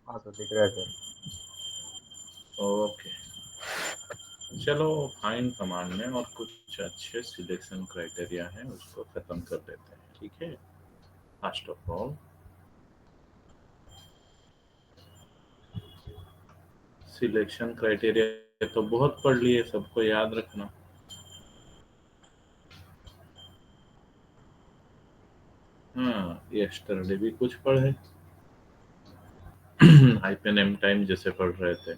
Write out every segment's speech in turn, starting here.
हाँ सर दिख रहा है सर। ओके, चलो फाइंड कमांड में और कुछ अच्छे सिलेक्शन क्राइटेरिया हैं उसको खत्म कर देते हैं, ठीक है। First of all selection criteria तो बहुत पढ़ लिए, सबको याद रखना। हाँ, यस्टरडे भी कुछ पढ़े। हाइपन एम टाइम जैसे पढ़ रहे थे,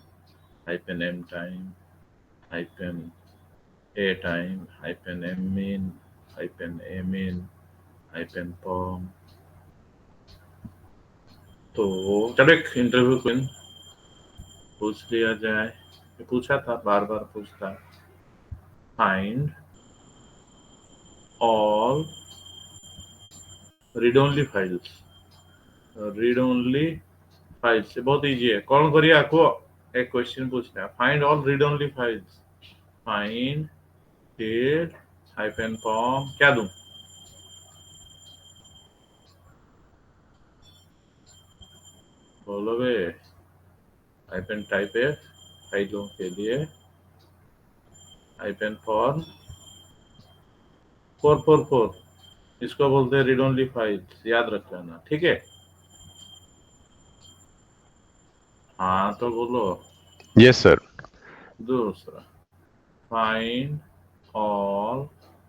hyphen M time, hyphen A time, hyphen M min, hyphen A min, hyphen perm. तो चलो एक इंटरव्यू क्वेश्चन पूछ लिया जाए, ये पूछा था, बार बार पूछता। Find all read only files. Read only files से बहुत इजी है, कौन करिए आपको एक क्वेश्चन पूछता है, find all read only files. Find read hyphen form क्या दूं? बोलो बे। हाइपन टाइप है फाइलों के लिए, हाइपन फॉर्म 444, इसको बोलते हैं रीड ओनली फाइल्स, याद रख लेना, ठीक है। हाँ तो बोलो। Yes sir. दूसरा, find all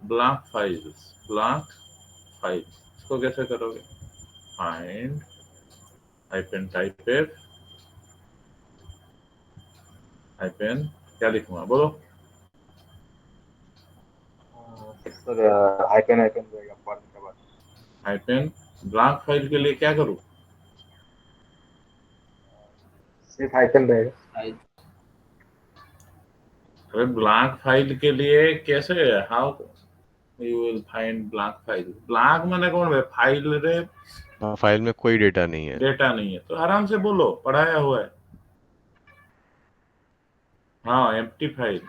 blank files. Blank files इसको कैसे करोगे? Find hyphen type F hyphen क्या लिखूंगा बोलो? सर आइकन आइकन रहेगा फॉर्म के बाद। हाइपन ब्लैंक फाइल के लिए क्या करूँ? सिर्फ आइकन रहेगा। अरे ब्लैंक फाइल के लिए कैसे, how you will find blank file? Blank माने कौन है? फाइल रे, फाइल में कोई डेटा नहीं है। डेटा नहीं है, तो आराम से बोलो, पढ़ाया हुआ है। हाँ, एम्प्टी फाइल।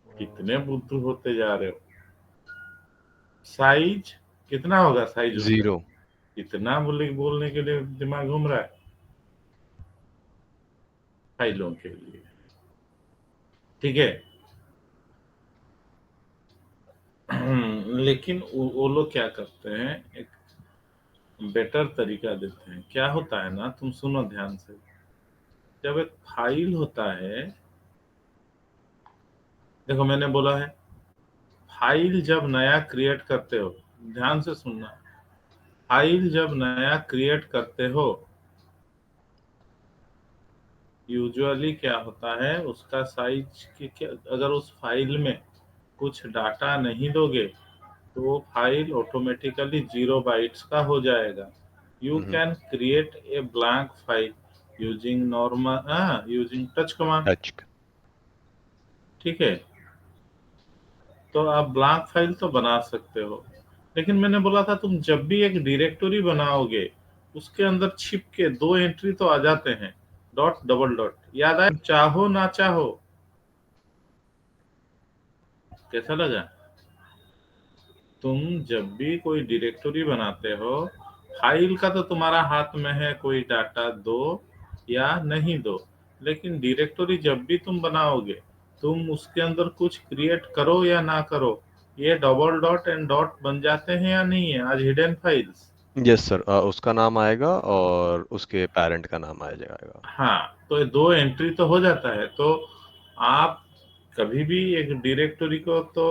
कितने बुद्धू होते जा रहे हो। साइज कितना होगा साइज उसका? 0। कितना बोलने के लिए दिमाग घूम रहा है फाइलों के लिए, ठीक है। लेकिन वो लोग क्या करते हैं, एक बेटर तरीका देते हैं। क्या होता है ना, तुम सुनो ध्यान से। जब एक फाइल होता है, देखो मैंने बोला है, फाइल जब नया क्रिएट करते हो, ध्यान से सुनना, फाइल जब नया क्रिएट करते हो, यूजुअली क्या होता है, उसका साइज की क्या, अगर उस फाइल में कुछ डाटा नहीं दोगे तो वो फाइल ऑटोमेटिकली 0 बाइट्स का हो जाएगा। You can create a blank file using normal using touch command, touch. ठीक है। तो आप ब्लैंक फाइल तो बना सकते हो, लेकिन मैंने बोला था तुम जब भी एक डायरेक्टरी बनाओगे, उसके अंदर छिप के 2 एंट्री तो आ जाते हैं, डॉट डबल डॉट, याद आए? चाहो ना चाहो। कैसा लगा? तुम जब भी कोई डायरेक्टरी बनाते हो, फाइल का तो तुम्हारा हाथ में है, कोई डाटा दो या नहीं दो, लेकिन डायरेक्टरी जब भी तुम बनाओगे, तुम उसके अंदर कुछ क्रिएट करो या ना करो, ये डबल डॉट एंड डॉट बन जाते हैं या नहीं है आज हिडन फाइल्स? यस सर, उसका नाम आएगा और उसके पेरेंट का नाम आ जाएगा। हाँ, तो ये 2 एंट्री तो हो जाता है। तो आप कभी भी एक डायरेक्टरी को तो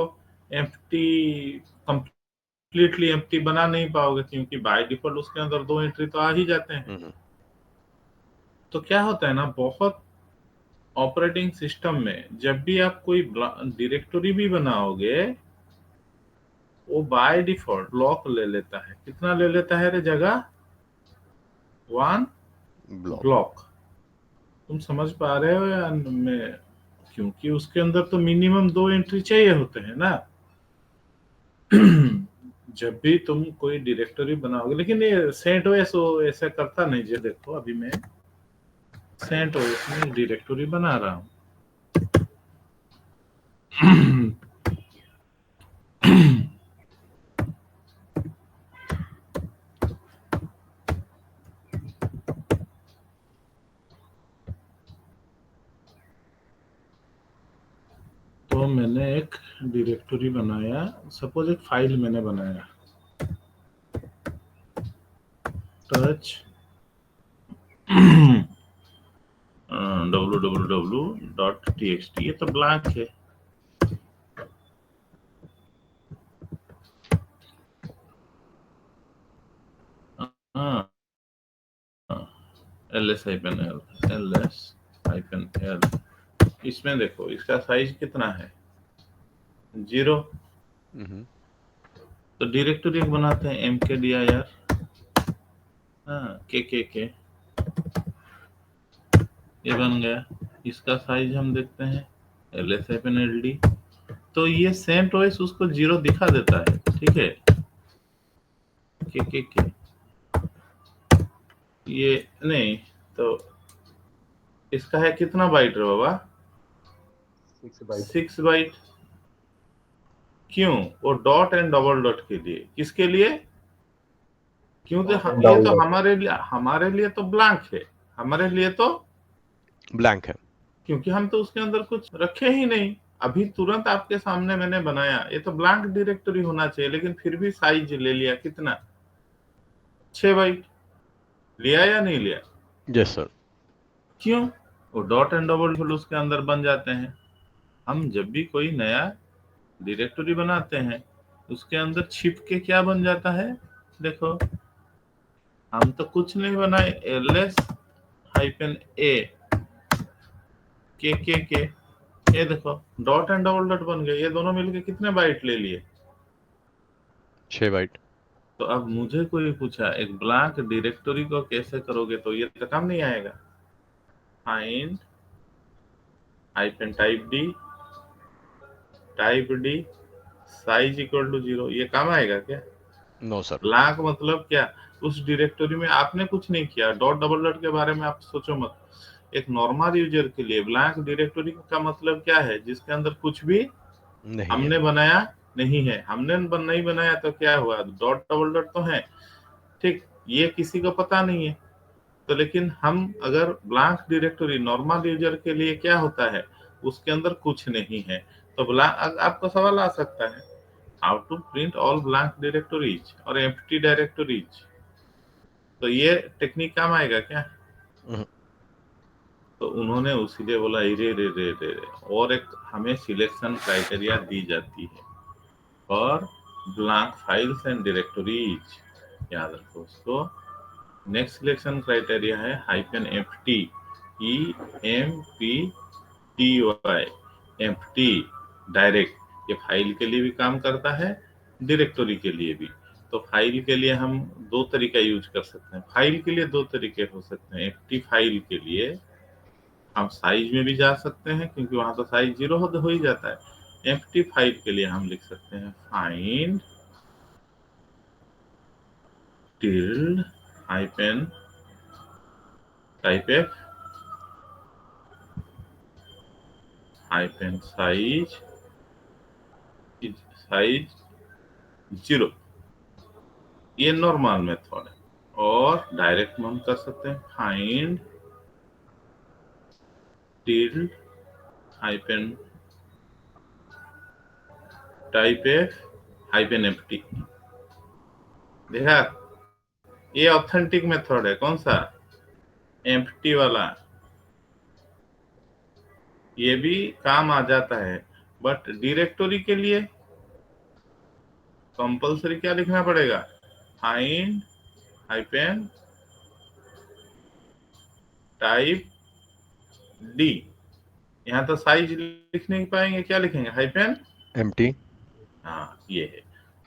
एम्प्टी, कंप्लीटली एम्प्टी बना नहीं पाओगे, क्योंकि बाय डिफॉल्ट उसके अंदर 2 एंट्री तो आ ही जाते हैं। तो क्या होता है ना, बहुत ऑपरेटिंग सिस्टम में जब भी आप कोई डायरेक्टरी भी बनाओगे, वो बाय डिफॉल्ट ब्लॉक ले लेता है। कितना ले लेता है रे जगह? 1 ब्लॉक। ब्लॉक। तुम समझ पा रहे हो या मैं? क्योंकि उसके अंदर तो मिनिमम 2 एंट्री चाहिए होते हैं ना। जब भी तुम कोई डायरेक्टरी बनाओगे, लेकिन ये सेंट ओएस ऐसा करता नहीं। जो देखो अभी मैं सेंट ओएस में एक डायरेक्टरी बना रहा हूँ। मैंने एक डायरेक्टरी बनाया, सपोज एक फाइल मैंने बनाया टच www.txt, ये तो ब्लैंक है। ls-l इसमें देखो इसका साइज कितना है, 0। हम्म, तो डायरेक्टरी एक बनाते हैं mkdir के ये बन गया। इसका साइज हम देखते हैं ls-ld, तो ये सेंट ओएस उसको 0 दिखा देता है, ठीक है। के ये नहीं, तो इसका है कितना बाइट रे बाबा, 6 बाइट। 6 बाइट। क्यों? वो डॉट एंड डबल डॉट के लिए, किसके लिए? क्योंकि Dot and ये double तो dot। हमारे लिए तो ब्लैंक है, हमारे लिए तो ब्लैंक है। क्योंकि हम तो उसके अंदर कुछ रखे ही नहीं। अभी तुरंत आपके सामने मैंने बनाया, ये तो ब्लैंक डायरेक्टरी होना चाहिए, लेकिन फिर भी साइज ले लिया कितना, 6 बाइट। लिया या नहीं लिया? Yes sir. क्यों? वो डॉट एंड डबल डॉट उसके अंदर बन जाते हैं। हम जब भी कोई नया डायरेक्टरी बनाते हैं उसके अंदर छिप के क्या बन जाता है, देखो हम तो कुछ नहीं बनाए, ls-a के ये देखो डॉट एंड डबल डॉट बन गए, ये दोनों मिलके कितने बाइट ले लिए, 6 बाइट। तो अब मुझे कोई पूछा एक ब्लैंक डायरेक्टरी को कैसे करोगे, तो ये तो काम नहीं आएगा। Find type D size equal to 0, ये काम आएगा क्या? No sir. ब्लैंक मतलब क्या, उस डायरेक्टरी में आपने कुछ नहीं किया। डॉट डबल डॉट के बारे में आप सोचो मत। एक नॉर्मल यूजर के लिए ब्लैंक डायरेक्टरी का मतलब क्या है, जिसके अंदर कुछ भी नहीं हमने है। बनाया नहीं है। हमने नहीं बनाया तो क्या हुआ, डॉट डबल डॉट तो है, ठीक, ये किसी को पता नहीं है। तो लेकिन हम अगर ब्लैंक डायरेक्टरी नॉर्मल यूजर के लिए क्या होता है, उसके अंदर कुछ नहीं है, तो ब्लैंक आपको सवाल आ सकता है how to print all blank directories और एम्प्टी डायरेक्टरीज, तो ये टेक्निक काम आएगा क्या? हम्म, तो उन्होंने उसीलिए बोला रे, और एक हमें सिलेक्शन क्राइटेरिया दी जाती है for blank files and directories, याद रखो उसको। नेक्स्ट सिलेक्शन क्राइटेरिया है -ft, EMPTY, एम्प्टी डायरेक्ट। ये फाइल के लिए भी काम करता है, डायरेक्टरी के लिए भी। तो फाइल के लिए हम दो तरीका यूज कर सकते हैं, फाइल के लिए दो तरीके हो सकते हैं। एम्प्टी फाइल के लिए हम साइज में भी जा सकते हैं, क्योंकि वहां तो साइज 0 हो ही जाता है। एम्प्टी फाइल के लिए हम लिख सकते हैं find tilde hyphen type hyphen size 0, ये नॉर्मल मेथड है। और डायरेक्ट हम कर सकते हैं find tilde hyphen type hyphen empty. देखा, ये ऑथेंटिक मेथड है। कौन सा? एम्प्टी वाला। ये भी काम आ जाता है, बट डायरेक्टरी के लिए कंपलसरी क्या लिखना पड़ेगा, फाइंड हाइपेन टाइप डी। यहाँ तो साइज लिख नहीं पाएंगे, क्या लिखेंगे, हाइपेन एम्प्टी। हाँ ये है।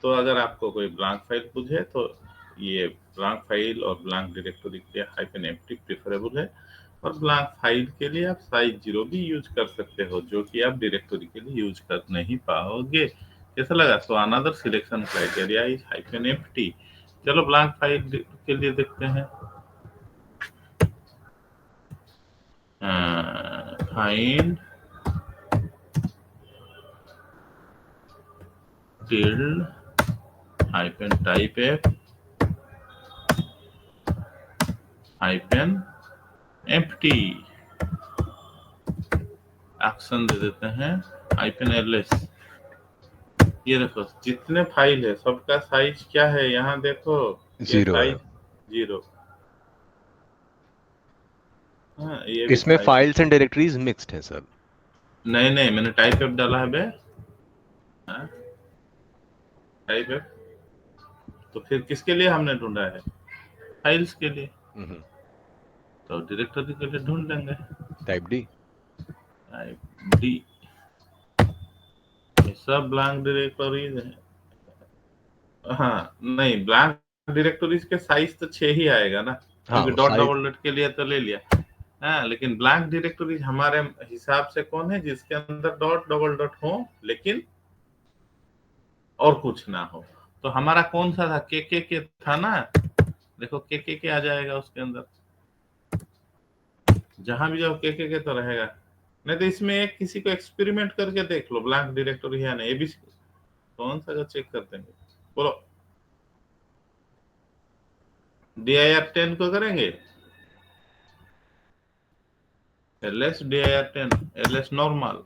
तो अगर आपको कोई ब्लैंक फाइल पूछे तो ये ब्लैंक फाइल और ब्लैंक डायरेक्टरी के लिए हाइपेन एम्प्टी प्रेफरेबल है, और ब्लैंक फाइल के लिए आप साइज 0 भी यूज कर सकते हो, जो कि आप डायरेक्टरी के लिए यूज कर नहीं पाओगे। कैसा लगा? So another selection criteria is hyphen empty. चलो ब्लैंक फाइल के लिए देखते हैं। Find tilde hyphen type hyphen empty. Action दे देते हैं -ls। ये देखो जितने फाइल है सबका साइज क्या है, यहाँ देखो ये 0 है। साइज 0। हाँ ये भी इसमें size, files and directories mixed है सर। नहीं नहीं मैंने टाइप एफ डाला है बे। हाँ, टाइप एफ तो फिर किसके लिए हमने ढूंढा है, फाइल्स के लिए, तो डायरेक्टरी के लिए ढूंढ लेंगे टाइप डी। Type D. ये सब ब्लैंक डायरेक्टरीज है। हाँ नहीं, ब्लैंक डायरेक्टरीज के साइज तो 6 ही आएगा ना, हाँ क्योंकि डॉट साइज। डबल डॉट के लिए तो ले लिया। हाँ लेकिन ब्लैंक डायरेक्टरीज हमारे हिसाब से कौन है, जिसके अंदर डॉट डबल डॉट हो लेकिन और कुछ ना हो। तो हमारा कौन सा था, के था ना, देखो के आ जाएगा उसके अंदर, जहां भी जाओ के तो रहेगा। नहीं तो इसमें एक किसी को एक्सपेरिमेंट करके देख लो ब्लैंक डायरेक्टरी है ना, एबीसी कौन सा का चेक करते हैं, बोलो। dir10 को करेंगे, ls dir10, ls normal,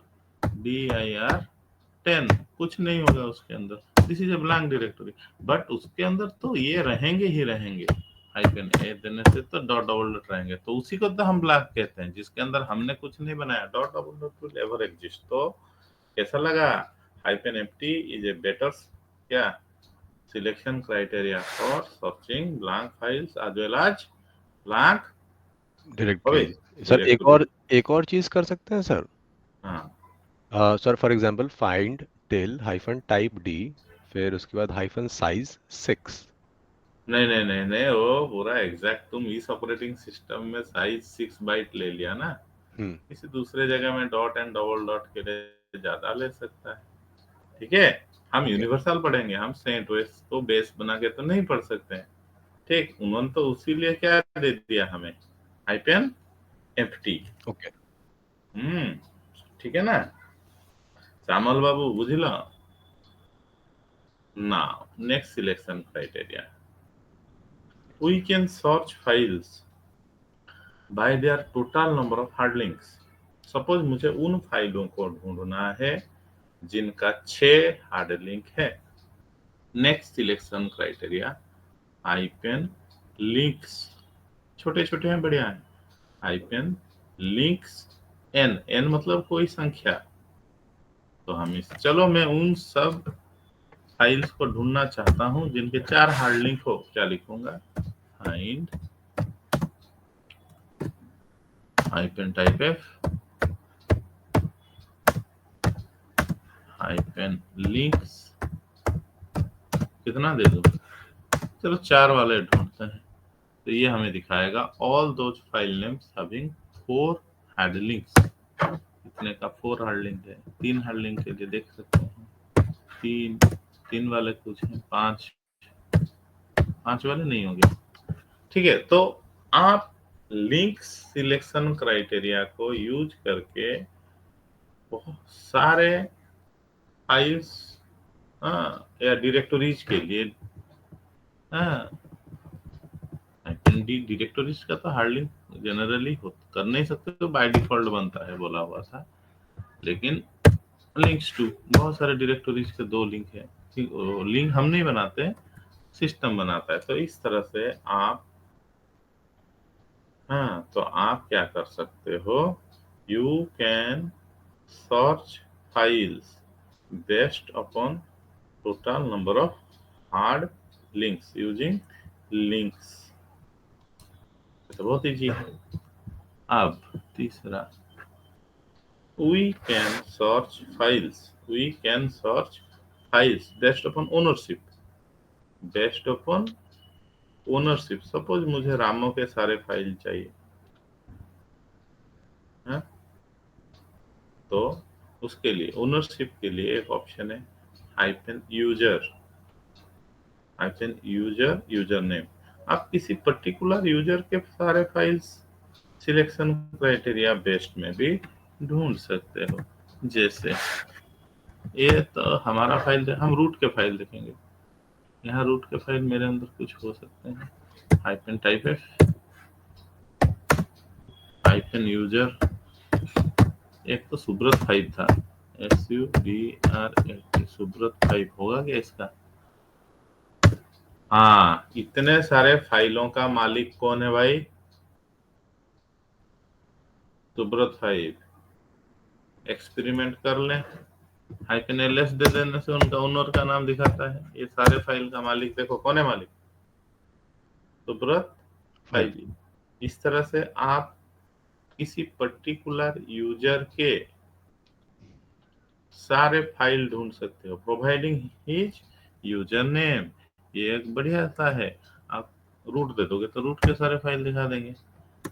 dir10 कुछ नहीं होगा उसके अंदर। This is a blank directory, but उसके अंदर तो ये रहेंगे ही रहेंगे, हाइफन ए देने से तो डॉट डबल डॉट रहेंगे, तो उसी को तो हम ब्लैंक कहते हैं, जिसके अंदर हमने कुछ नहीं बनाया। Dot double dot will ever exist. तो कैसा लगा, hyphen empty is a better क्या selection criteria for searching blank files as well as blank directories. Sir directory. एक और चीज कर सकते हैं सर। हाँ sir for example find till hyphen type D, फिर उसके बाद हाइफन साइज 6। नहीं नहीं नहीं नहीं, वो पूरा एग्जैक्ट तुम इस ऑपरेटिंग सिस्टम में साइज 6 बाइट ले लिया ना, किसी दूसरे जगह में डॉट एंड डबल डॉट के लिए ज्यादा ले सकता है। ठीक है, हम ओके यूनिवर्सल पढ़ेंगे, हम सेंट वेस तो बेस बना के तो नहीं पढ़ सकते हैं। ठीक, उन्होंने तो उसी लिए क्या दे दिया हमें, हाइपन एम्प्टी। ओके। ठीक है ना श्यामल बाबू, बुझिल। Now, next selection criteria. We can search files by their total number of hard links. Suppose मुझे उन फाइलों को ढूंढना है जिनका 6 हार्ड लिंक है। Next selection criteria, hyphen links, छोटे छोटे हैं बढ़िया है, हाइपन लिंक्स एन, एन मतलब कोई संख्या। तो हम इस, चलो मैं उन सब फाइल्स को ढूंढना चाहता हूं जिनके 4 हार्ड लिंक हो। क्या लिखूंगा, find hyphen type F hyphen links, कितना दे दूं, चलो 4 वाले ढूंढते हैं। तो ये हमें दिखाएगा all those file names having 4 hard links. कितने का 4 हार्ड लिंक है, 3 हार्ड लिंक के लिए देख सकते हैं, 3 वाले कुछ हैं, 5 वाले नहीं होंगे। ठीक है, तो आप लिंक सिलेक्शन क्राइटेरिया को यूज करके बहुत सारे फाइल्स या डायरेक्टरीज के लिए डायरेक्टरीज का तो हार्ड लिंक जनरली कर नहीं सकते, तो बाय डिफॉल्ट बनता है बोला हुआ था। लेकिन लिंक्स टू, बहुत सारे डायरेक्टरीज के 2 लिंक है, लिंक हम नहीं बनाते, सिस्टम बनाता है। तो इस तरह से आप, तो आप क्या कर सकते हो, you can search files based upon total number of hard links using links. तो बहुत इजी है। अब तीसरा, we can search files based upon ownership। Suppose मुझे रामो के सारे फाइल चाहिए, है? तो उसके लिए ओनरशिप के लिए एक ऑप्शन है हाइफन यूजर यूजर नेम। आप किसी पर्टिकुलर यूजर के सारे फाइल्स सिलेक्शन क्राइटेरिया बेस्ड में भी ढूंढ सकते हो। जैसे ये तो हमारा फाइल, हम रूट के फाइल देखेंगे, यहाँ रूट के फाइल मेरे अंदर कुछ हो सकते हैं, hyphen type F hyphen user. एक तो सुब्रत फाइल था, SUBRAT, सुब्रत 5 होगा क्या इसका? हाँ, इतने सारे फाइलों का मालिक कौन है भाई? सुब्रत 5। एक्सपेरिमेंट कर लें, -ls दे देने से उनका ओनर का नाम दिखाता है। ये सारे फाइल का मालिक देखो कौन है मालिक? सुब्रत 5 जी। इस तरह से आप किसी पर्टिकुलर यूजर के सारे फाइल ढूंढ सकते हो, प्रोवाइडिंग हिज यूजर नेम। ये एक बढ़िया सा है। आप रूट दे दोगे तो रूट के सारे फाइल दिखा देंगे।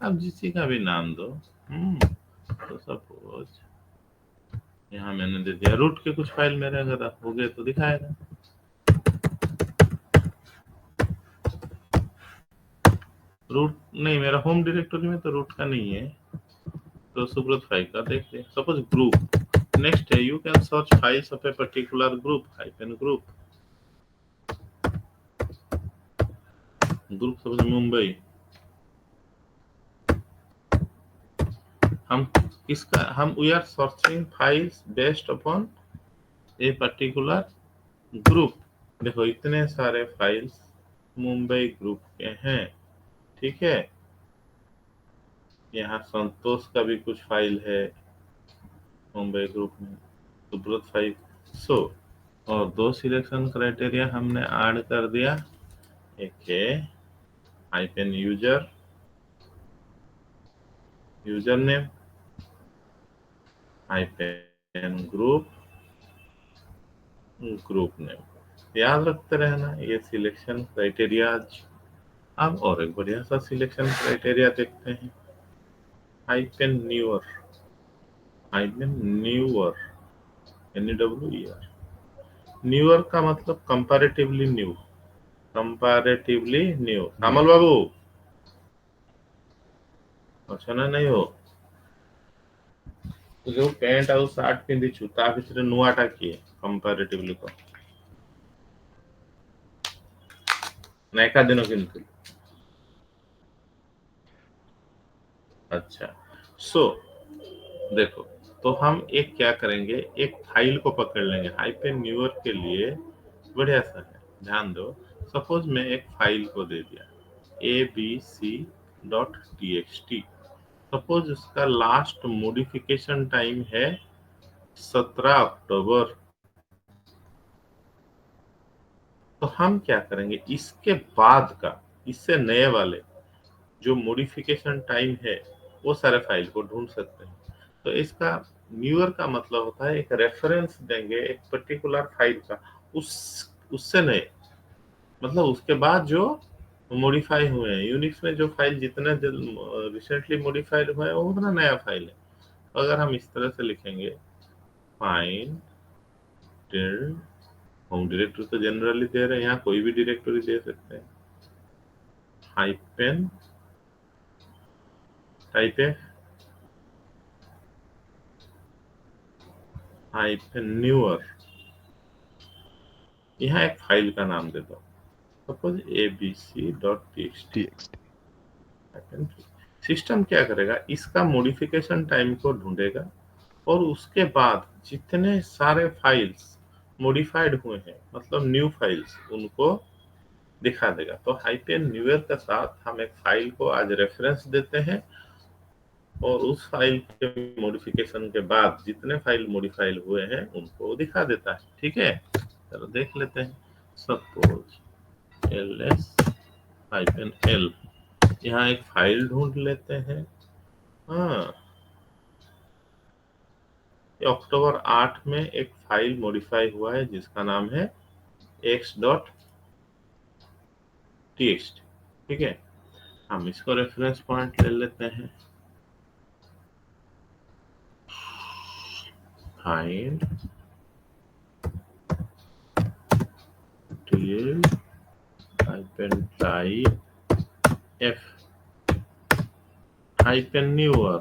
आप जिसी का भी नाम दो। तो सपोज यहाँ मैंने दे दिया रूट के कुछ फाइल, मेरे अगर हो गए तो दिखाएगा। रूट नहीं, मेरा होम डायरेक्टरी में तो रूट का नहीं है, तो सुब्रत 5 का देखते हैं। सपोज ग्रुप नेक्स्ट है, you can search files of a particular group, group suppose Mumbai. हम we are searching files based upon a particular group. देखो इतने सारे फाइल्स मुंबई ग्रुप के हैं, ठीक है। यहाँ संतोष का भी कुछ फाइल है मुंबई ग्रुप में, सुब्रत 5। सो और दो सिलेक्शन क्राइटेरिया हमने ऐड कर दिया। एक है -user, user name, -group, group name. याद रखते रहना ये सिलेक्शन क्राइटेरियाज। अब और एक बढ़िया सा सिलेक्शन क्राइटेरिया देखते हैं, -न्यूअर, न्यूअर, NEWER। न्यूअर का मतलब कंपैरेटिवली न्यू, कंपैरेटिवली न्यू। कमल बाबू अच्छा ना नहीं हो जो पैंट आउ सार्ट पिंधिछु ता भितर नुआटा किए कंपैरेटिवली को नयका दिन किंतु। अच्छा सो देखो, तो हम एक क्या करेंगे, एक फाइल को पकड़ लेंगे। -न्यूअर के लिए बढ़िया सा है, ध्यान दो। सपोज मैं एक फाइल को दे दिया abc.txt। सपोज उसका लास्ट मॉडिफिकेशन टाइम है 17 अक्टूबर। तो हम क्या करेंगे, इसके बाद का, इससे नए वाले जो मॉडिफिकेशन टाइम है वो सारे फाइल को ढूंढ सकते हैं। तो इसका न्यूअर का मतलब होता है एक रेफरेंस देंगे एक पर्टिकुलर फाइल का, उससे नए, मतलब उसके बाद जो मॉडिफाई हुए हैं। यूनिक्स में जो फाइल जितने रिसेंटली मॉडिफाइड हुए हैं वो उतना नया फाइल है। तो अगर हम इस तरह से लिखेंगे फाइंड होम डायरेक्टरी तो जनरली दे रहे हैं, यहाँ कोई भी डायरेक्टरी दे सकते हैं। हाइपेन टाइप है -न्यूअर, यहाँ एक फाइल का नाम दे दो, सपोज abc.txt। सिस्टम क्या करेगा, इसका मॉडिफिकेशन टाइम को ढूंढेगा और उसके बाद जितने सारे फाइल्स मॉडिफाइड हुए हैं, मतलब न्यू फाइल्स, उनको दिखा देगा। तो -न्यूअर के साथ हम एक फाइल को आज रेफरेंस देते हैं और उस फाइल के मॉडिफिकेशन के बाद जितने फाइल मॉडिफाइड हुए हैं उनको दिखा देता है, ठीक है। चलो देख लेते हैं। सपोज ls-l, यहाँ एक फाइल ढूंढ लेते हैं। हाँ, अक्टूबर 8 में एक फाइल मॉडिफाई हुआ है जिसका नाम है x.txt, ठीक है। हम इसको रेफरेंस पॉइंट ले लेते हैं। Find -type -f -newer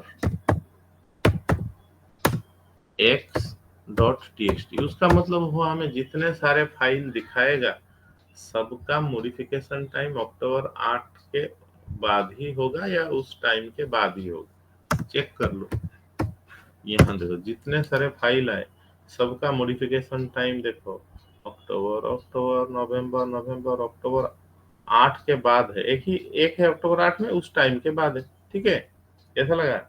x.txt। उसका मतलब हुआ हमें जितने सारे फाइल दिखाएगा सबका मॉडिफिकेशन टाइम अक्टूबर 8 के बाद ही होगा या उस टाइम के बाद ही होगा, चेक कर लो। यहाँ देखो जितने सारे फाइल आए सबका मॉडिफिकेशन टाइम देखो, अक्टूबर अक्टूबर नवंबर नवंबर अक्टूबर 8 के बाद है, एक है अक्टूबर 8 में, उस टाइम के बाद है। ठीक है, कैसा लगा?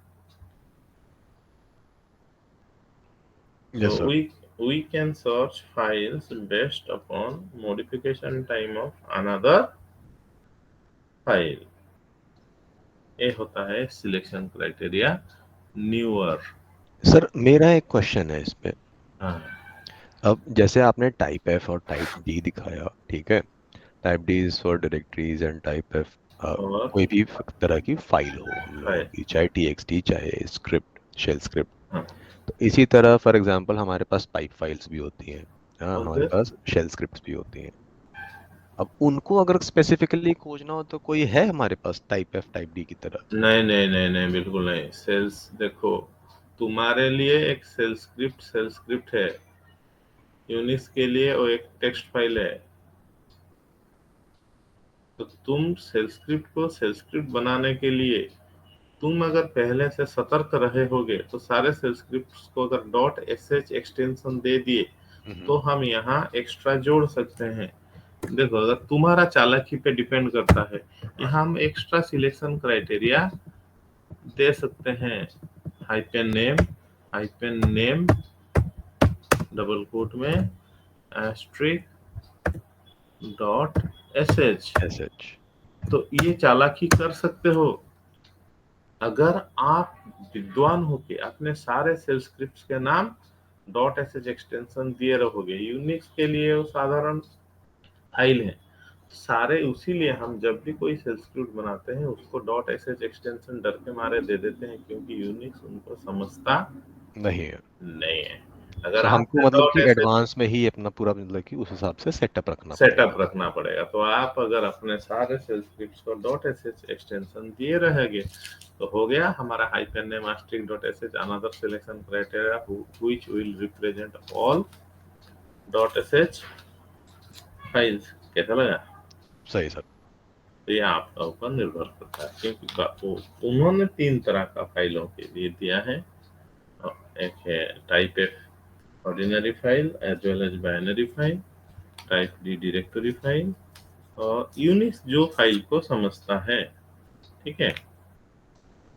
Yes So sir. we can search files based upon modification time of another file. ये होता है सिलेक्शन क्राइटेरिया न्यूअर। सर मेरा एक क्वेश्चन है इस पे। हाँ, अब जैसे आपने टाइप एफ और टाइप डी दिखाया, ठीक है, type D is for directories and type F और कोई भी तरह की फाइल हो हम लोगों फाइल। की, चाहे टीएक्सटी चाहे स्क्रिप्ट, शेल स्क्रिप्ट। हाँ, तो इसी तरह फॉर एग्जांपल हमारे पास पाइप फाइल्स भी होती हैं, हाँ, कौन हमारे से? पास शेल स्क्रिप्ट्स भी होती हैं। अब उनको अगर स्पेसिफिकली खोजना हो तो कोई है हमारे पास टाइप एफ टाइप डी की तरह? नहीं नहीं नहीं नहीं, बिल्कुल नहीं। सेल्स देखो, तुम्हारे लिए एक सेल स्क्रिप्ट है, यूनिक्स के लिए वो एक टेक्स्ट फाइल है। तो तुम सेल स्क्रिप्ट को सेल स्क्रिप्ट बनाने के लिए तुम अगर पहले से सतर्क रहे होगे तो सारे सेल स्क्रिप्ट्स को अगर डॉट sh एक्सटेंशन दे दिए हम्म। तो हम यहाँ एक्स्ट्रा जोड़ सकते हैं। देखो, अगर तुम्हारा चालाकी पे डिपेंड करता है, यहाँ हम एक्स्ट्रा सिलेक्शन क्राइटेरिया दे सकते हैं। हाइपेन नेम डबल कोट में एस्ट्रिक डॉट sh। एसएच। तो ये चालाकी कर सकते हो। अगर आप विद्वान होके अपने सारे सेल स्क्रिप्ट्स के नाम डॉट sh एक्सटेंशन दिए रहोगे, यूनिक्स के लिए वो साधारण फाइल है, सारे उसी लिए हम जब भी कोई सेल स्क्रिप्ट बनाते हैं उसको डॉट sh एक्सटेंशन डर के मारे दे देते हैं, क्योंकि यूनिक्स उनको समझता नहीं है। नहीं है। अगर तो हमको आपने मतलब डॉट कि sh एडवांस में ही अपना पूरा मतलब कि उस हिसाब से सेटअप रखना सेटअप पड़ेगा। रखना पड़ेगा। तो आप अगर अपने सारे सेल स्क्रिप्ट्स को डॉट sh एक्सटेंशन दिए रहेंगे तो हो गया हमारा hyphen name asterisk dot sh another selection criteria which will represent all dot sh files. कैसा लगा? सही सर। तो ये आपका ऊपर निर्भर करता है, क्योंकि उन्होंने 3 तरह का फाइलों के लिए दिया है। एक है type F ordinary file as well as binary file, type D directory file, और यूनिक्स जो फाइल को समझता है। ठीक है,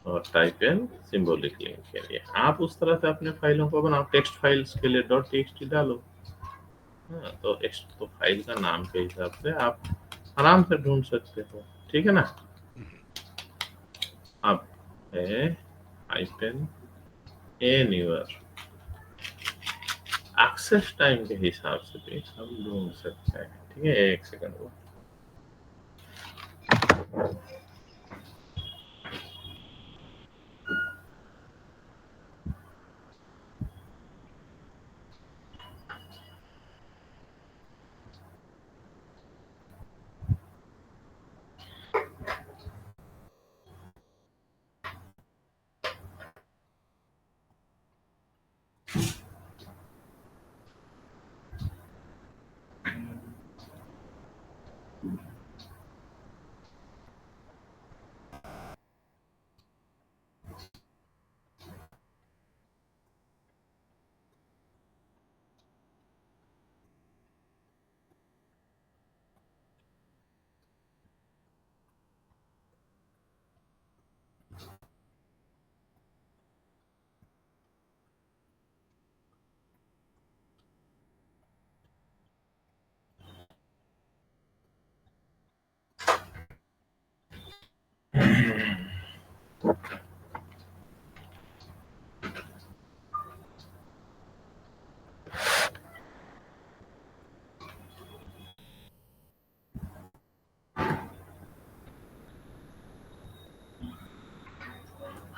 और टाइप एन सिंबॉलिक लिंक के लिए आप उस तरह से अपने फाइलों को बनाओ। टेक्स्ट फाइल्स के लिए डॉट टीएक्सटी डालो। हाँ, तो फाइल का नाम के हिसाब से आप आराम से ढूंढ सकते हो। ठीक है ना? अब है hyphen newer access time के हिसाब से भी हम ढूंढ सकते हैं। ठीक है, एक सेकंड को।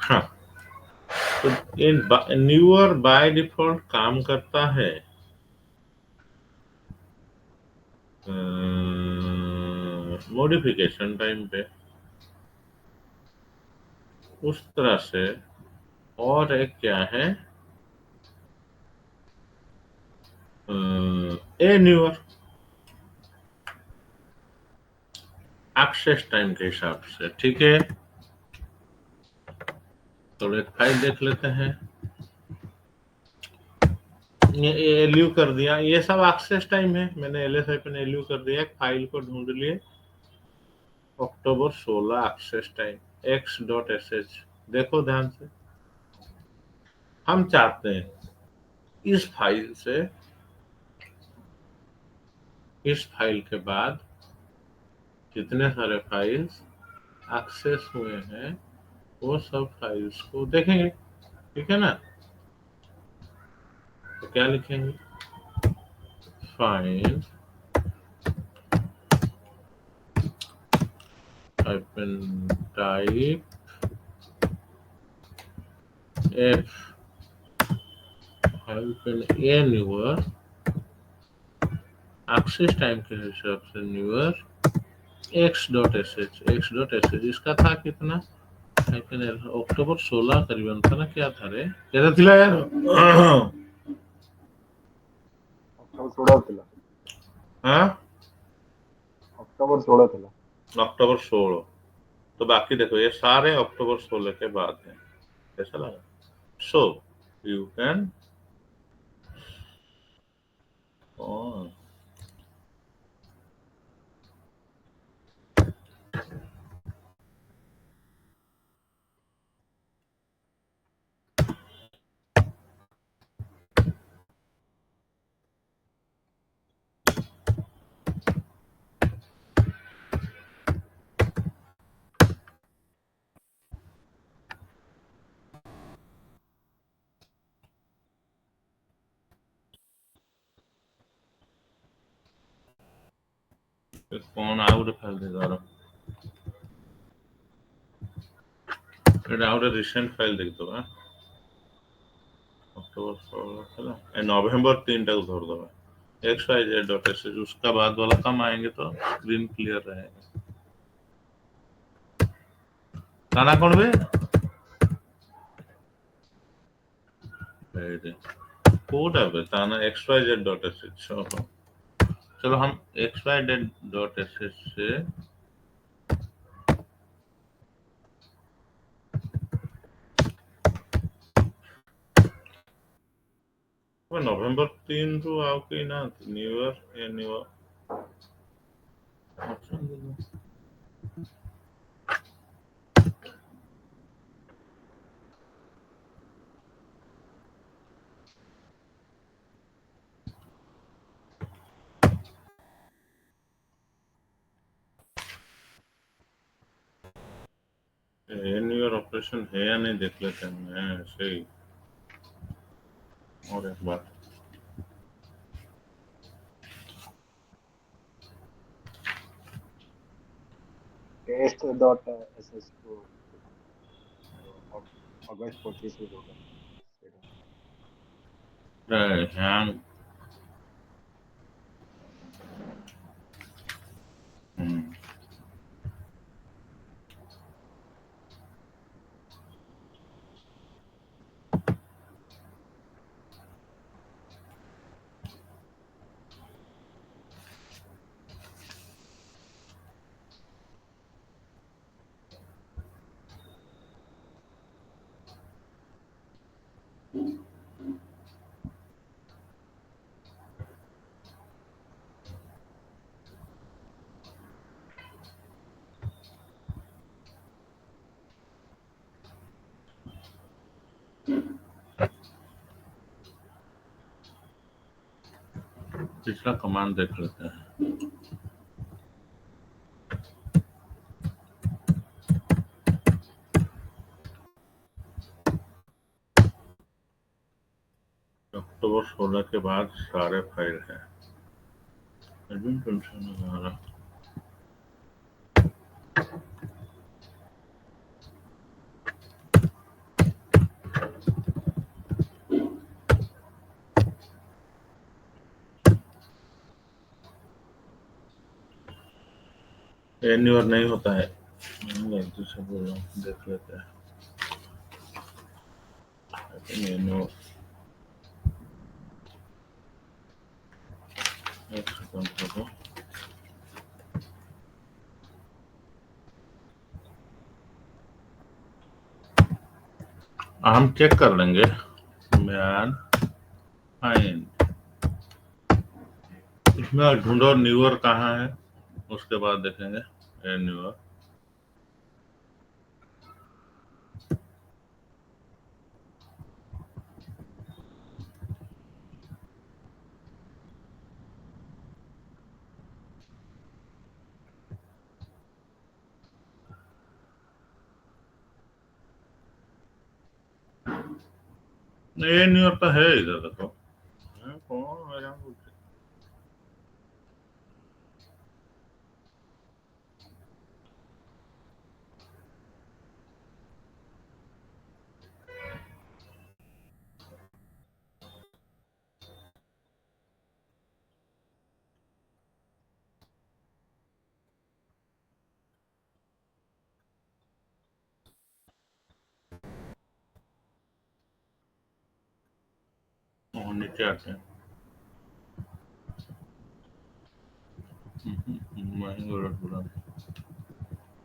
हाँ, तो ये न्यूअर बाय डिफॉल्ट काम करता है मॉडिफिकेशन टाइम पे उस तरह से। और एक क्या है, ए न्यूअर एक्सेस टाइम के हिसाब से। ठीक है, तो एक फाइल देख लेते हैं। ये एलयू कर दिया, ये सब एक्सेस टाइम है। मैंने एलएसआई पे एलयू कर दिया, एक फाइल को ढूंढ लिए, अक्टूबर 16 एक्सेस टाइम x.sh। देखो ध्यान से, हम चाहते हैं इस फाइल से, इस फाइल के बाद जितने सारे फाइल्स एक्सेस हुए हैं वो सब फाइल्स को देखेंगे, ठीक है ना। तो क्या लिखेंगे, फाइल टाइप f ए न्यूअर, एक्सेस टाइम के हिसाब से न्यूअर x.sh इसका था कितना, अक्टूबर 16 करीबन था ना, क्या था रे, क्या था यार ଅକ୍ଟୋବର 16 ଥିଲା। हाँ ଅକ୍ଟୋବର 16 ଥିଲା। अक्टूबर 16। तो बाकी देखो ये सारे अक्टूबर 16 के बाद हैं, कैसा लगा। सो यू कैन कौन आउट फाइल दे दो, এটা আউট রিসেন্ট ফাইল দেখতে হবে, अक्टूबर 16 चलो नवंबर 3 तक धर दो xyz.sh, उसका बाद वाला कम आएंगे तो स्क्रीन क्लियर रहेगा। गाना कौन बे कोड है ताना xyz.sh। चलो हम xyz.sh से नवंबर 3 रू आओ के ना न्यू ईयर या न्यू ऑप्शन दे दो। न्यू ईयर ऑपरेशन है या नहीं देख लेते हैं, मैं ऐसे ही और एक बार test.sh को अगस्त 25 ରୁ ଯୋଉଟା ସେଇଟା हैंग पिछला कमांड देख लेते हैं। अक्टूबर 16 के बाद सारे फाइल हैं, एडमिन टेंशन लगा रहा। एन्यूअर नहीं होता है, गलती से बोल रहा हूँ, देख लेते हैं। एक सेकंड रुको, हम चेक कर लेंगे। मैन फाइंड, इसमें ढूंढो न्यूअर कहाँ है, उसके बाद देखेंगे ए न्यूअर। ए न्यूअर तो है इधर, देखो कौन मेरा नीचे आते हैं।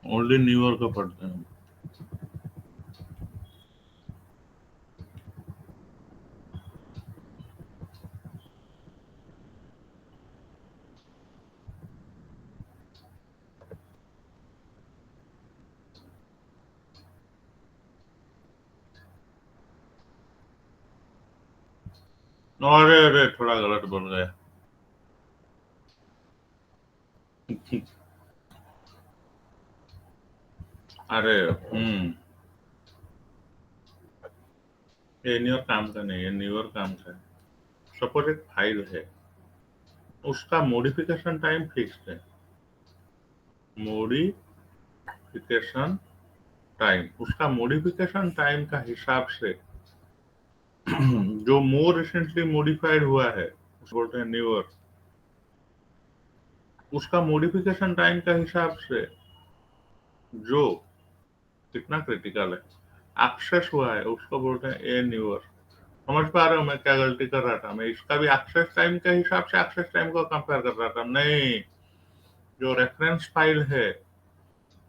ओनली न्यूअर का पढ़ते हैं। अरे अरे थोड़ा गलत बोल गया। अरे ये न्यूअर काम का नहीं है, न्यूअर काम का है। सपोज एक फाइल है, उसका मॉडिफिकेशन टाइम फिक्स्ड है। मॉडिफिकेशन टाइम, उसका मॉडिफिकेशन टाइम का हिसाब से जो मोर रिसेंटली मॉडिफाइड हुआ है उसको बोलते हैं न्यूअर। उसका मॉडिफिकेशन टाइम का हिसाब से जो कितना क्रिटिकल है, एक्सेस हुआ है, उसको बोलते हैं ए न्यूअर। समझ पा रहे हो मैं क्या गलती कर रहा था? मैं इसका भी एक्सेस टाइम के हिसाब से एक्सेस टाइम को कंपेयर कर रहा था। नहीं, जो रेफरेंस फाइल है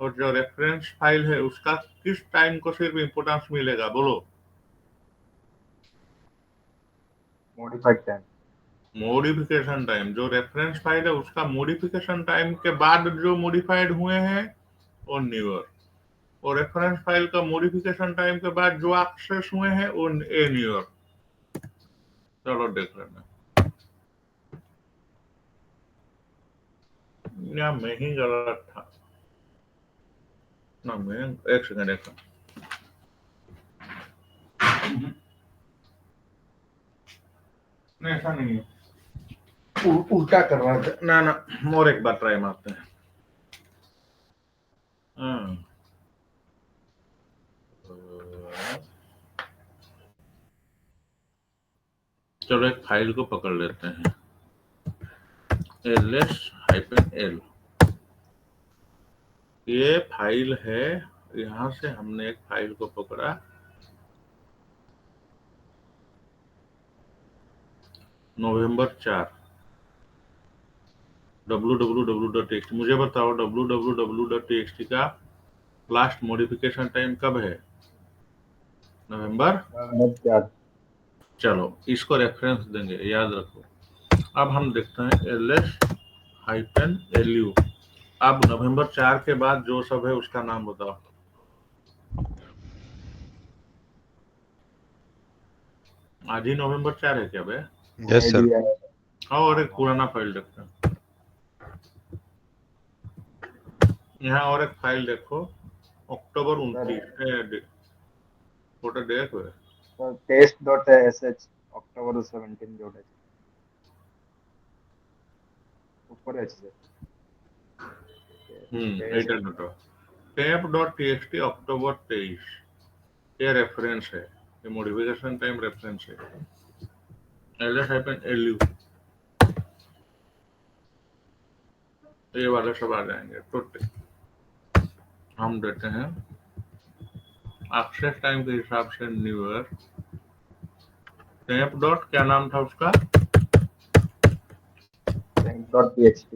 और जो रेफरेंस फाइल है उसका किस टाइम को सिर्फ इंपोर्टेंस मिलेगा, बोलो? Modified time, modification time. जो रेफरेंस फाइल है उसका मॉडिफिकेशन टाइम के बाद जो मॉडिफाइड हुए हैं वो न्यूअर, और रेफरेंस फाइल का मॉडिफिकेशन टाइम के बाद जो एक्सेस हुए हैं वो ए न्यूअर। चलो देख लेना, या मैं ही गलत था ना? मैं एक सेकंड, एक सेकंड। नहीं ऐसा नहीं है, उल्टा कर रहा था ना ना। और एक बार ट्राई मारते हैं। हाँ। चलो एक फाइल को पकड़ लेते हैं, ls-l। ये फाइल है, यहां से हमने एक फाइल को पकड़ा, नवंबर 4, www.txt। मुझे बताओ www.txt का लास्ट मॉडिफिकेशन टाइम कब है? नवंबर 4। चलो इसको रेफरेंस देंगे, याद रखो। अब हम देखते हैं ls-lu। अब नवंबर 4 के बाद जो सब है उसका नाम बताओ। आज ही नवंबर 4 है क्या बे? Yes sir. हाँ, और एक पुराना फाइल देखते हैं। यहाँ और एक फाइल देखो, अक्टूबर 29 फोटो देखो। test.sh अक्टूबर 17 जोड़े ऊपर एच से एटा डॉट टेप.txt अक्टूबर 23, ये रेफरेंस है, ये मॉडिफिकेशन टाइम रेफरेंस है। ls-lu ये वाले सब आ जाएंगे। तो हम देते हैं एक्सेस टाइम के हिसाब से न्यूअर। टेप डॉट क्या नाम था उसका? temp.txt।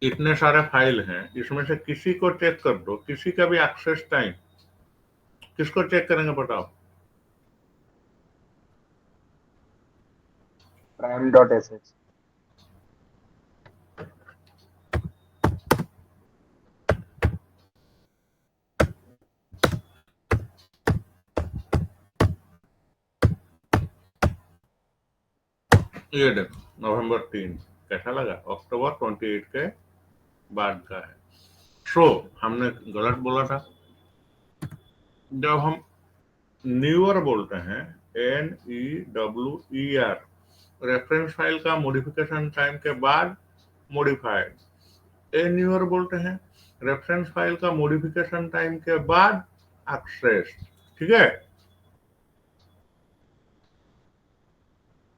इतने सारे फाइल हैं, इसमें से किसी को चेक कर दो, किसी का भी एक्सेस टाइम किसको चेक करेंगे बताओ? prime.sh। ये देखो नवंबर 3 कैसा लगा? अक्टूबर 28 के बाद का है। सो हमने गलत बोला था। जब हम न्यूअर बोलते हैं, NEWER, रेफरेंस फाइल का मॉडिफिकेशन टाइम के बाद मॉडिफाइड। ए न्यूअर बोलते हैं रेफरेंस फाइल का मॉडिफिकेशन टाइम के बाद एक्सेस। ठीक है?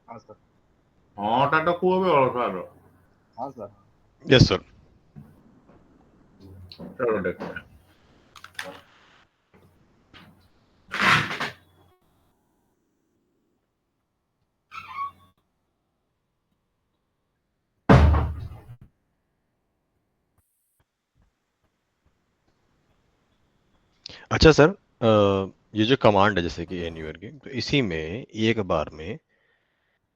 हाँ सर। हाँ टाटा को भी और सारो। हाँ सर। Yes sir. चलो देखते हैं। अच्छा सर, ये जो कमांड है जैसे कि एन्यूअर की, तो इसी में एक बार में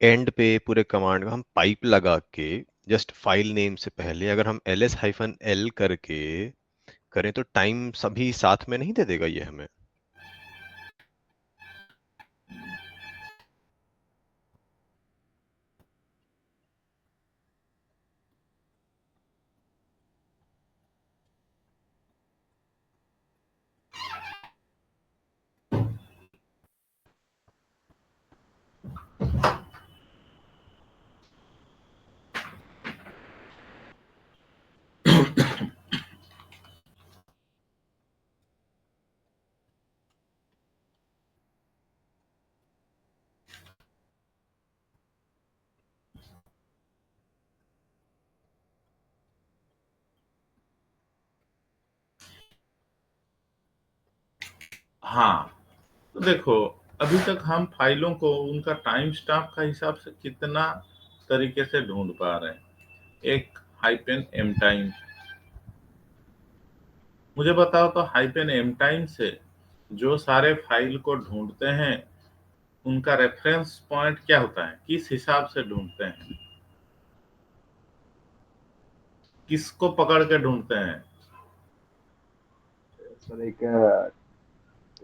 एंड पे पूरे कमांड में हम पाइप लगा के जस्ट फाइल नेम से पहले अगर हम ls-l करके करें तो टाइम सभी साथ में नहीं दे देगा ये हमें? हाँ तो देखो, अभी तक हम फाइलों को उनका टाइम स्टैम्प का हिसाब से कितना तरीके से ढूंढ पा रहे हैं। एक हाइपेन एम टाइम, मुझे बताओ तो हाइपेन एम टाइम से जो सारे फाइल को ढूंढते हैं उनका रेफरेंस पॉइंट क्या होता है? किस हिसाब से ढूंढते हैं? किसको पकड़ के ढूंढते हैं? सर एक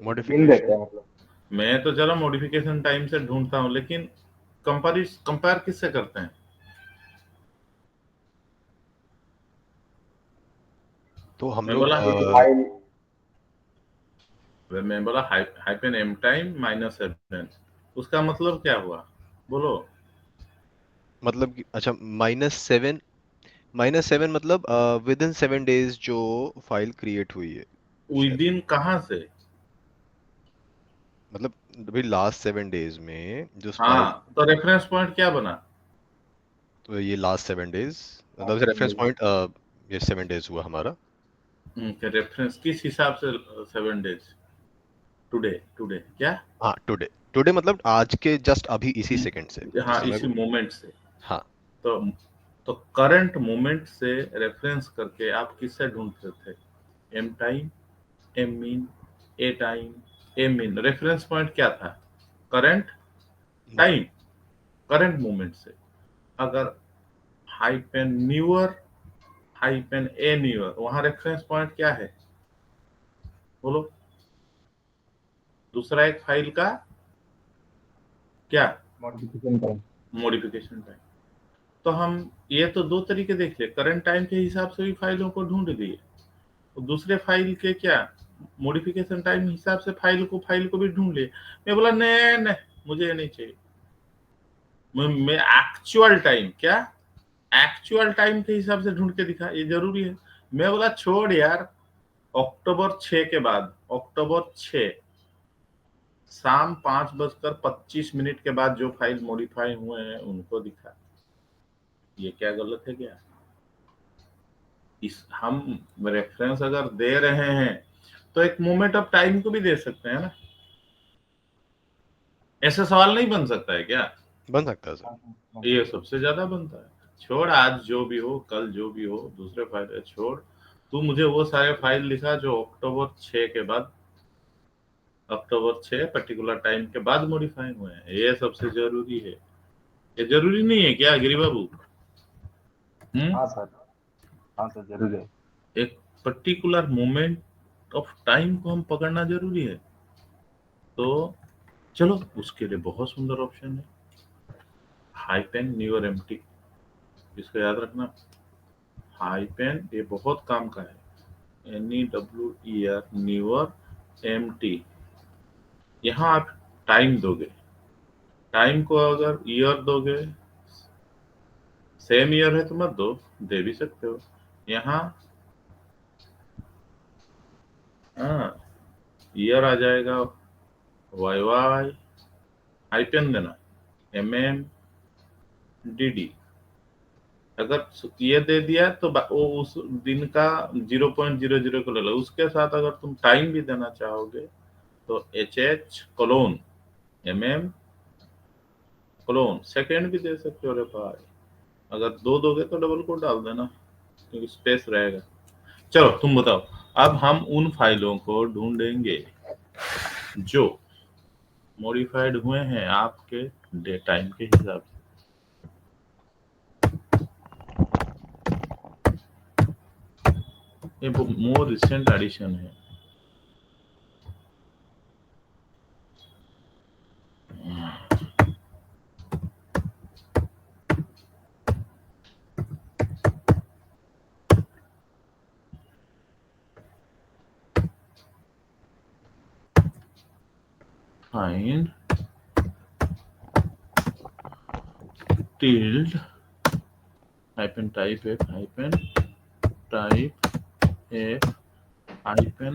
बिन देते मॉडिफिकेशन। हैं मतलब। मैं तो चलो मॉडिफिकेशन टाइम से ढूंढता हूँ, लेकिन कंपेयर किससे करते हैं? तो हम मैं लोग बोला फाइल। मैं बोला हाइपेन एम टाइम -7, उसका मतलब क्या हुआ? बोलो। मतलब अच्छा, -7 मतलब विद इन 7 डेज जो फाइल क्रिएट हुई है विद शायद। इन कहाँ से? मतलब अभी लास्ट 7 डेज में जो फाइल, हाँ तो रेफरेंस पॉइंट क्या बना? तो ये लास्ट 7 डेज मतलब रेफरेंस पॉइंट ये 7 डेज हुआ हमारा। रेफरेंस किस हिसाब से? 7 डेज। टुडे टुडे क्या? हाँ, टुडे। टुडे मतलब आज के जस्ट अभी इसी सेकंड से जिस हाँ समय इसी को। मोमेंट से। हाँ। तो तो करंट मोमेंट से रेफरेंस करके आप किससे ढूंढते थे? M time, M mean, A time, A mean. Reference point क्या था? करंट टाइम, करंट मोमेंट से। अगर hyphen newer, hyphen A newer, वहां रेफरेंस पॉइंट क्या है? बोलो। दूसरा एक फाइल का क्या? Modification time. Modification time. तो हम ये तो दो तरीके देख लिए, करंट टाइम के हिसाब से भी फाइलों को ढूंढ दिए, तो दूसरे फाइल के क्या, मॉडिफिकेशन टाइम हिसाब से फाइल को भी ढूंढ लिए। मैं बोला नहीं नहीं, मुझे ये नहीं चाहिए। मैं एक्चुअल टाइम क्या, एक्चुअल टाइम के हिसाब से ढूंढ के दिखा, ये जरूरी है। मैं बोला छोड़ यार, अक्टूबर 6 के बाद, अक्टूबर 6 शाम 5:25 के बाद जो फाइल मॉडिफाई हुए हैं उनको दिखा। ये क्या गलत है क्या? इस हम रेफरेंस अगर दे रहे हैं तो एक मोमेंट ऑफ टाइम को भी दे सकते हैं ना? ऐसा सवाल नहीं बन सकता है क्या? बन सकता है सर। हाँ, हाँ, हाँ। ये सबसे ज्यादा बनता है। छोड़, आज जो भी हो, कल जो भी हो, दूसरे फाइल छोड़। तू मुझे वो सारे फाइल लिखा जो अक्टूबर 6 के बाद अक्टूबर 6 पर्टिकुलर टाइम के बाद मॉडिफाई हुए हैं, ये सबसे जरूरी है। ये जरूरी नहीं है क्या गिरी बाबू? हाँ सर, हाँ सर, जरूर है। एक पर्टिकुलर मोमेंट ऑफ टाइम को हम पकड़ना जरूरी है। तो चलो उसके लिए बहुत सुंदर ऑप्शन है, हाइपेन न्यूअर एम्प्टी। इसको याद रखना, हाइपेन ये बहुत काम का है। NEWER newer empty. यहाँ आप टाइम दोगे, टाइम को अगर ईयर दोगे, सेम ईयर है तो मत दो, दे भी सकते हो। यहाँ हाँ ईयर आ जाएगा YY, हाइपेन देना MMDD। अगर ये दे दिया तो वो उस दिन का 0.00 को ले लो। उसके साथ अगर तुम टाइम भी देना चाहोगे तो HH colon MM colon second भी दे सकते हो रे भाई। अगर दो दोगे तो डबल को डाल देना, क्योंकि स्पेस रहेगा। चलो तुम बताओ, अब हम उन फाइलों को ढूंढेंगे जो मॉडिफाइड हुए हैं आपके डे टाइम के हिसाब से। ये मोर रिसेंट एडिशन है। Find tilde hyphen type f hyphen type f hyphen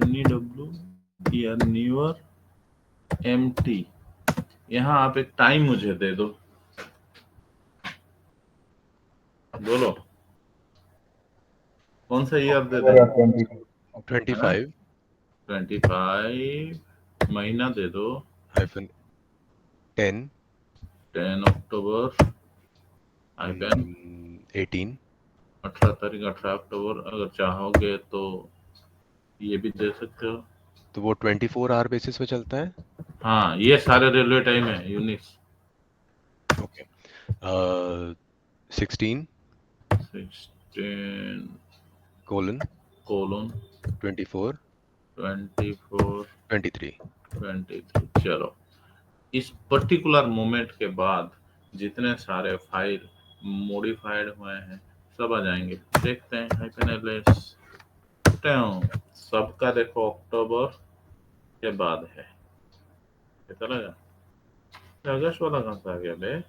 new here newer empty। यहाँ आप एक टाइम मुझे दे दो, बोलो कौन सा ईयर दे अक्टूबर दें? या 22 है ना, 25 25 महीना दे दो, हाइफन 10 10 अक्टूबर हाइपन 18 18 तारीख 18 अक्टूबर। अगर चाहोगे तो ये भी दे सकते हो। तो वो 24 आवर बेसिस पे चलता है। हाँ ये सारे रेलवे टाइम है यूनिक्स। Okay 16 16 colon colon 24 24 23। 23। चलो इस पर्टिकुलर मोमेंट के बाद जितने सारे फाइल मॉडिफाइड हुए हैं सब आ जाएंगे। देखते हैं हाइपन एलएस सबका देखो अक्टूबर के बाद है। पता लगा? अगस्त वाला कहाँ से आ गया बे?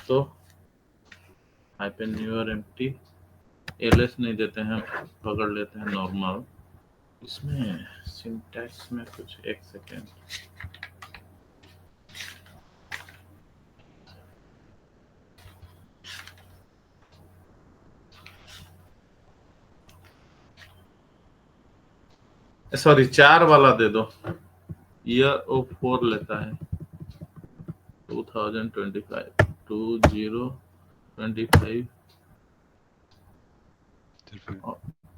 तो हाइपन न्यूअर एम्प्टी एलएस नहीं देते हैं, पकड़ लेते हैं नॉर्मल। इसमें सिंटैक्स में कुछ, एक सेकेंड। सॉरी 4 वाला दे दो, ईयर ओ 4 लेता है 2025 2025।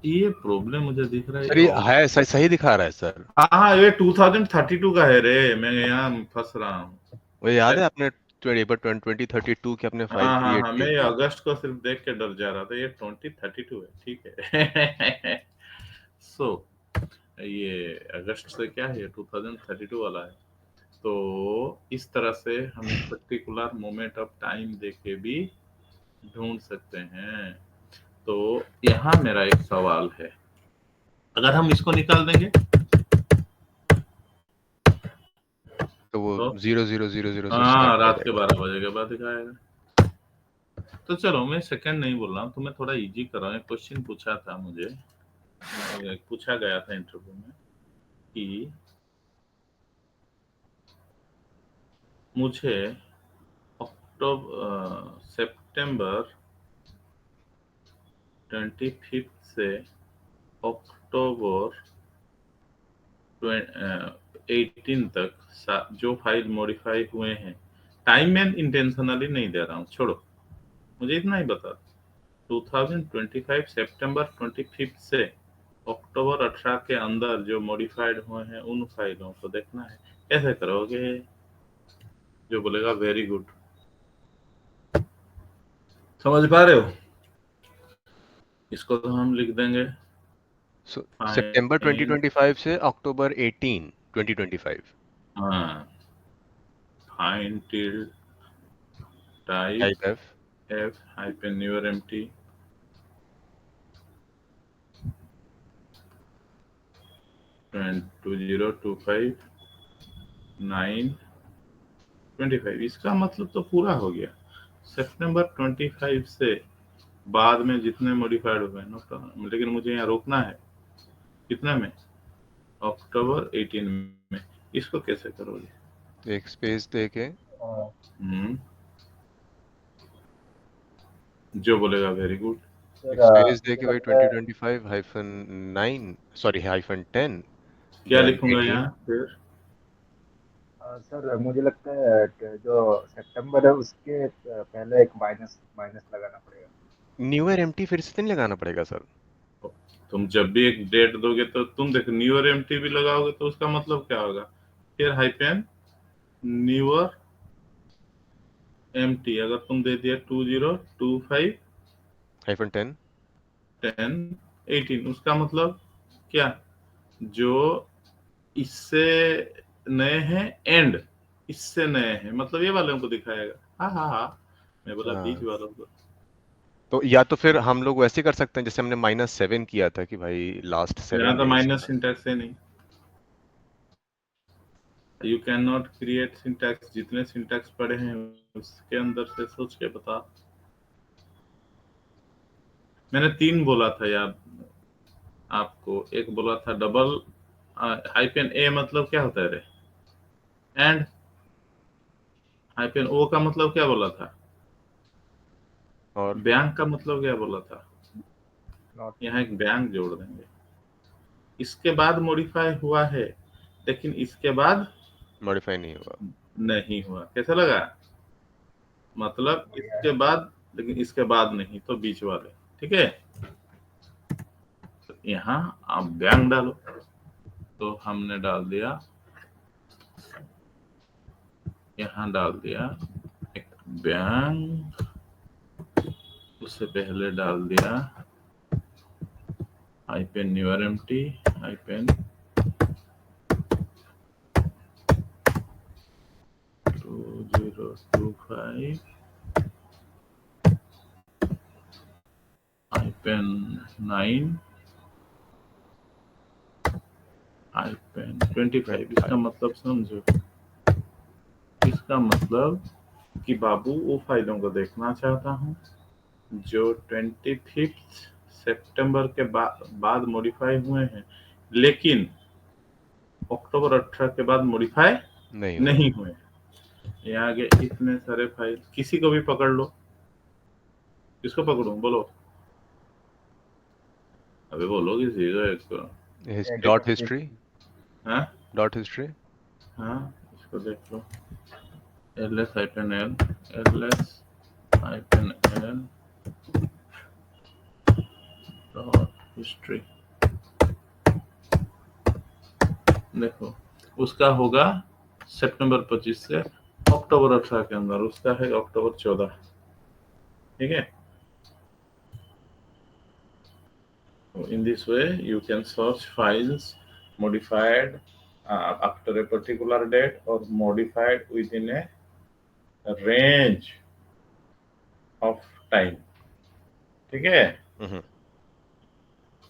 ये प्रॉब्लम मुझे दिख रहा सर ये है। है सही सही दिखा रहा है सर। हाँ ये 2032 का है रे, मैं यहाँ फंस रहा हूँ। वो याद है आपने 2032 की अपने फाइल हाँ हाँ क्रिएट हाँ, की मैं ये थी। अगस्त को सिर्फ देख के डर जा रहा था। ये 2032 है, ठीक है। सो ये अगस्त से क्या है, 2032 वाला है। तो इस तरह से हम एक पर्टिकुलर मोमेंट ऑफ टाइम देके भी ढूंढ सकते हैं। तो यहाँ मेरा एक सवाल है, अगर हम इसको निकाल देंगे तो वो तो 0000 से हाँ स्टार्ट हो रात के जाएगा। 12 बजे के बाद दिखाएगा। तो चलो मैं सेकंड नहीं बोल रहा हूँ, तुम्हें थोड़ा इजी कर रहा हूँ। क्वेश्चन पूछा था मुझे, पूछा गया था इंटरव्यू में कि मुझे सितंबर 25 से अक्टूबर 18 तक जो फाइल मॉडिफाई हुए हैं, टाइम में इंटेंशनली नहीं दे रहा हूँ, छोड़ो, मुझे इतना ही बता। 2025 सितंबर 25 से अक्टूबर 18 के अंदर जो मॉडिफाइड हुए हैं उन फाइलों को देखना है। कैसे करोगे? जो बोलेगा वेरी गुड। समझ पा रहे हो? इसको तो हम लिख देंगे सो सितंबर फाइंड 2025 से अक्टूबर 18 2025 हाँ find till type type F f hyphen newer empty 2025 9 25। इसका मतलब तो पूरा हो गया। सितंबर 25 से बाद में जितने मॉडिफाइड हुए नो प्रॉब्लम, लेकिन मुझे यहाँ रोकना है। कितने में? अक्टूबर 18 में। इसको कैसे करोगे? एक स्पेस देके हम्म जो बोलेगा वेरी गुड। एक सर स्पेस मुझे देके वही लगता है 2025 -9 सॉरी -10 क्या देन लिखूंगा 18 यहाँ फिर? सर मुझे लगता है कि जो सितंबर है उसके पहले एक माइनस माइनस लगाना पड़ेगा। न्यू ईयर एम्प्टी फिर से तो नहीं लगाना पड़ेगा सर। तुम जब भी एक डेट दोगे तो तुम देखो न्यूअर एमटी भी लगाओगे तो उसका मतलब क्या होगा? फिर हाइपेन न्यूअर एमटी। अगर तुम दे दिया 2025 -10 10 18, उसका मतलब क्या? जो इससे नए हैं एंड इससे नए हैं, मतलब ये वालों को दिखाएगा। हाँ हाँ हाँ, मैं बोला बीच हाँ, वालों को। तो या तो फिर हम लोग वैसे कर सकते हैं जैसे हमने -7 किया था कि भाई लास्ट यहाँ 7 तो डेज माइनस का। सिंटैक्स है नहीं। You can not create syntax. जितने सिंटैक्स पढ़े हैं उसके अंदर से सोच के बता। मैंने 3 बोला था यार आपको। एक बोला था डबल हाइपेन ए मतलब क्या होता है रे? एंड हाइपेन ओ का मतलब क्या बोला था? और बैंक का मतलब क्या बोला था? नॉट यहाँ एक बैंक जोड़ देंगे। इसके बाद मॉडिफाई हुआ है, लेकिन इसके बाद मॉडिफाई नहीं हुआ। नहीं हुआ। कैसा लगा? मतलब बढ़िया है। इसके बाद लेकिन इसके बाद नहीं, तो बीच वाले। ठीक है, तो यहाँ आप बैंक डालो। तो हमने डाल दिया, यहाँ डाल दिया एक बैंक। उससे पहले डाल दिया hyphen newer empty hyphen 2025 hyphen 9 hyphen 25। इसका मतलब समझो। इसका मतलब कि बाबू वो फाइलों को देखना चाहता हूँ जो 25 सितंबर के बाद मॉडिफाई हुए हैं, लेकिन अक्टूबर 18 के बाद मॉडिफाई नहीं हुए। नहीं हुए। ये आगे इतने सारे फाइल, किसी को भी पकड़ लो। किसको पकड़ूं बोलो? अबे बोलो किसी को एक को। डॉट हिस्ट्री हाँ डॉट हिस्ट्री हाँ, इसको देख लो। ls hyphen L ls hyphen L dot history. देखो उसका होगा सितंबर 25 से अक्टूबर 18 के अंदर। उसका है अक्टूबर 14। ठीक है, in this way you can search files modified after a particular date or modified within a range of time। ठीक है,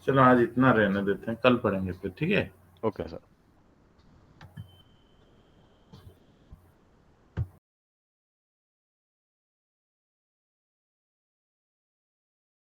चलो आज इतना रहने देते हैं, कल पढ़ेंगे फिर। ठीक है। Okay sir.